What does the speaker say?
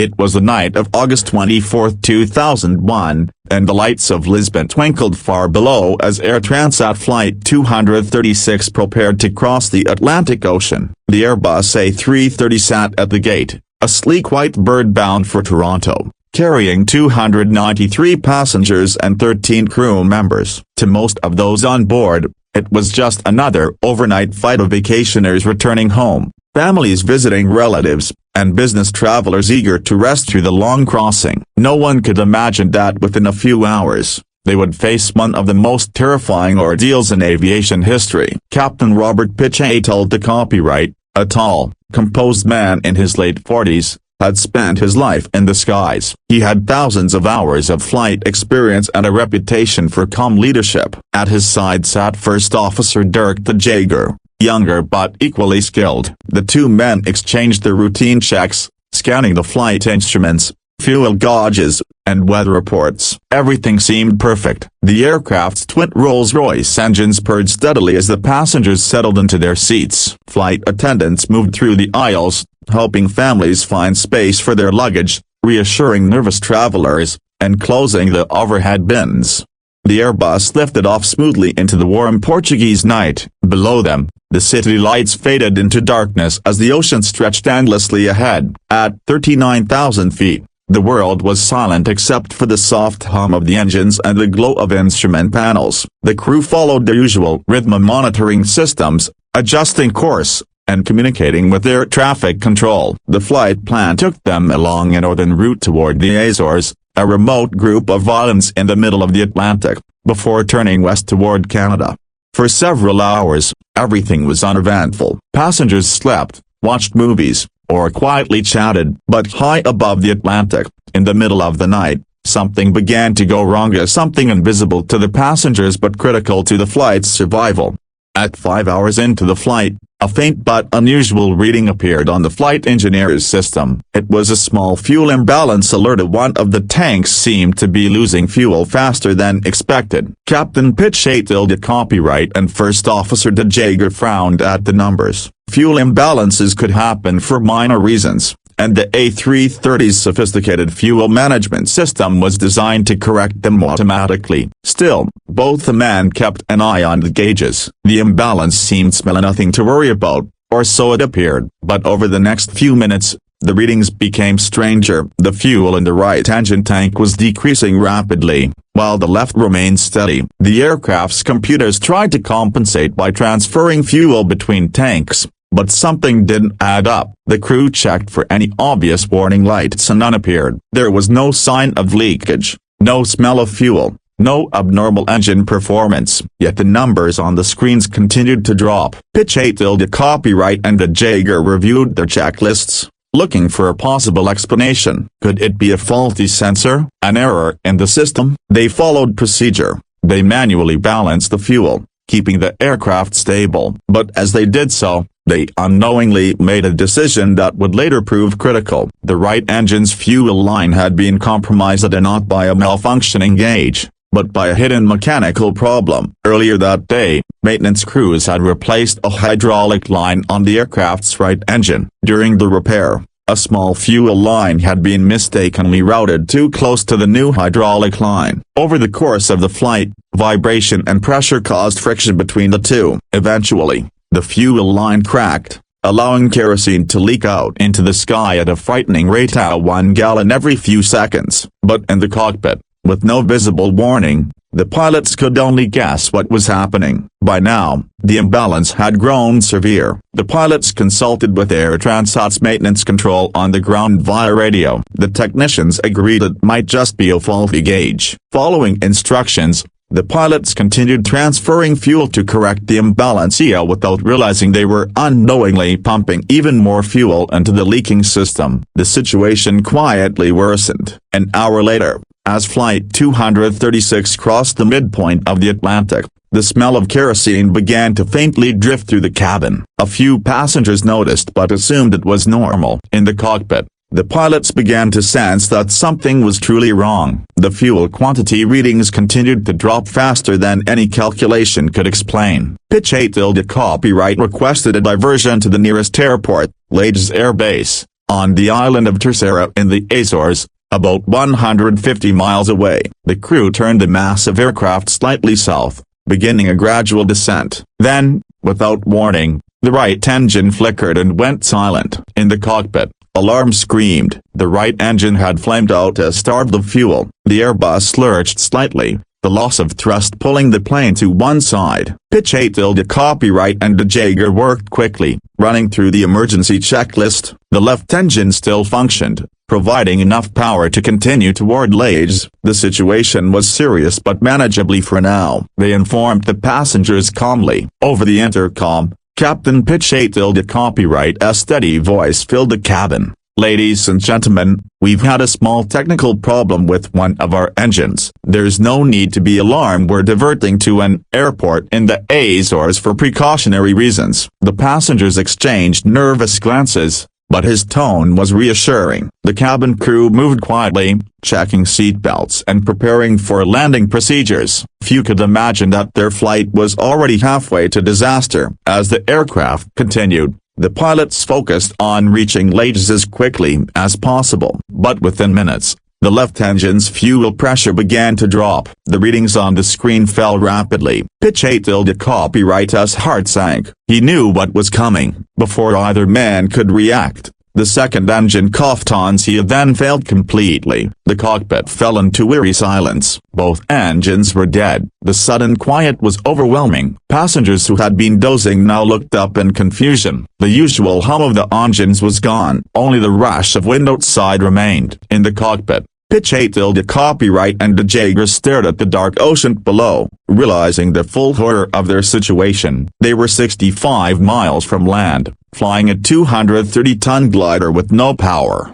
It was the night of August 24, 2001, and the lights of Lisbon twinkled far below as Air Transat Flight 236 prepared to cross the Atlantic Ocean. The Airbus A330 sat at the gate, a sleek white bird bound for Toronto, carrying 293 passengers and 13 crew members. To most of those on board, it was just another overnight flight of vacationers returning home, families visiting relatives, and business travelers eager to rest through the long crossing. No one could imagine that within a few hours, they would face one of the most terrifying ordeals in aviation history. Captain Robert Piché told the copyright, a tall, composed man in his late 40s, had spent his life in the skies. He had thousands of hours of flight experience and a reputation for calm leadership. At his side sat First Officer Dirk DeJager, younger but equally skilled. The two men exchanged their routine checks, scanning the flight instruments, fuel gauges, and weather reports. Everything seemed perfect. The aircraft's twin Rolls-Royce engines purred steadily as the passengers settled into their seats. Flight attendants moved through the aisles, helping families find space for their luggage, reassuring nervous travelers, and closing the overhead bins. The Airbus lifted off smoothly into the warm Portuguese night. Below them, the city lights faded into darkness as the ocean stretched endlessly ahead. At 39,000 feet, the world was silent except for the soft hum of the engines and the glow of instrument panels. The crew followed their usual rhythm monitoring systems, adjusting course, and communicating with air traffic control. The flight plan took them along a northern route toward the Azores, a remote group of islands in the middle of the Atlantic, before turning west toward Canada. For several hours, everything was uneventful. Passengers slept, watched movies, or quietly chatted. But high above the Atlantic, in the middle of the night, something began to go wrong. Something invisible to the passengers but critical to the flight's survival. At 5 hours into the flight, a faint but unusual reading appeared on the flight engineer's system. It was a small fuel imbalance alert. One of the tanks seemed to be losing fuel faster than expected. Captain Piché told the copyright and First Officer DeJager frowned at the numbers. Fuel imbalances could happen for minor reasons, and the A330's sophisticated fuel management system was designed to correct them automatically. Still, both the men kept an eye on the gauges. The imbalance seemed small, nothing to worry about, or so it appeared. But over the next few minutes, the readings became stranger. The fuel in the right engine tank was decreasing rapidly, while the left remained steady. The aircraft's computers tried to compensate by transferring fuel between tanks, but something didn't add up. The crew checked for any obvious warning lights and none appeared. There was no sign of leakage, no smell of fuel, no abnormal engine performance. Yet the numbers on the screens continued to drop. Piché told the copyright and DeJager reviewed their checklists, looking for a possible explanation. Could it be a faulty sensor, an error in the system? They followed procedure. They manually balanced the fuel, keeping the aircraft stable. But as they did so, they unknowingly made a decision that would later prove critical. The right engine's fuel line had been compromised not by a malfunctioning gauge, but by a hidden mechanical problem. Earlier that day, maintenance crews had replaced a hydraulic line on the aircraft's right engine. During the repair, a small fuel line had been mistakenly routed too close to the new hydraulic line. Over the course of the flight, vibration and pressure caused friction between the two. Eventually, the fuel line cracked, allowing kerosene to leak out into the sky at a frightening rate of 1 gallon every few seconds. But in the cockpit, with no visible warning, the pilots could only guess what was happening. By now, the imbalance had grown severe. The pilots consulted with Air Transat's maintenance control on the ground via radio. The technicians agreed it might just be a faulty gauge. Following instructions, the pilots continued transferring fuel to correct the imbalance without realizing they were unknowingly pumping even more fuel into the leaking system. The situation quietly worsened. An hour later, as Flight 236 crossed the midpoint of the Atlantic, the smell of kerosene began to faintly drift through the cabin. A few passengers noticed but assumed it was normal. In the cockpit, the pilots began to sense that something was truly wrong. The fuel quantity readings continued to drop faster than any calculation could explain. Piché told the copyright requested a diversion to the nearest airport, Lades Air Base, On the island of Terceira in the Azores, about 150 miles away, the crew turned the massive aircraft slightly south, beginning a gradual descent. Then, without warning, the right engine flickered and went silent. In the cockpit, alarm screamed. The right engine had flamed out as starved of fuel. The Airbus lurched slightly, the loss of thrust pulling the plane to one side. Piché told the copyright and DeJager worked quickly, running through the emergency checklist. The left engine still functioned, providing enough power to continue toward Leyes. The situation was serious but manageably for now, they informed the passengers calmly. Over the intercom, Captain Piché told the copyright. A steady voice filled the cabin. "Ladies and gentlemen, we've had a small technical problem with one of our engines. There's no need to be alarmed. We're diverting to an airport in the Azores for precautionary reasons." The passengers exchanged nervous glances, but his tone was reassuring. The cabin crew moved quietly, checking seatbelts and preparing for landing procedures. Few could imagine that their flight was already halfway to disaster. As the aircraft continued, the pilots focused on reaching Leyes as quickly as possible. But within minutes, the left engine's fuel pressure began to drop. The readings on the screen fell rapidly. Piché told the copyright's heart sank. He knew what was coming. Before either man could react, the second engine coughed on. He then failed completely. The cockpit fell into eerie silence. Both engines were dead. The sudden quiet was overwhelming. Passengers who had been dozing now looked up in confusion. The usual hum of the engines was gone. Only the rush of wind outside remained. In the cockpit, Piché told the copyright and DeJager stared at the dark ocean below, realizing the full horror of their situation. They were 65 miles from land, flying a 230-ton glider with no power.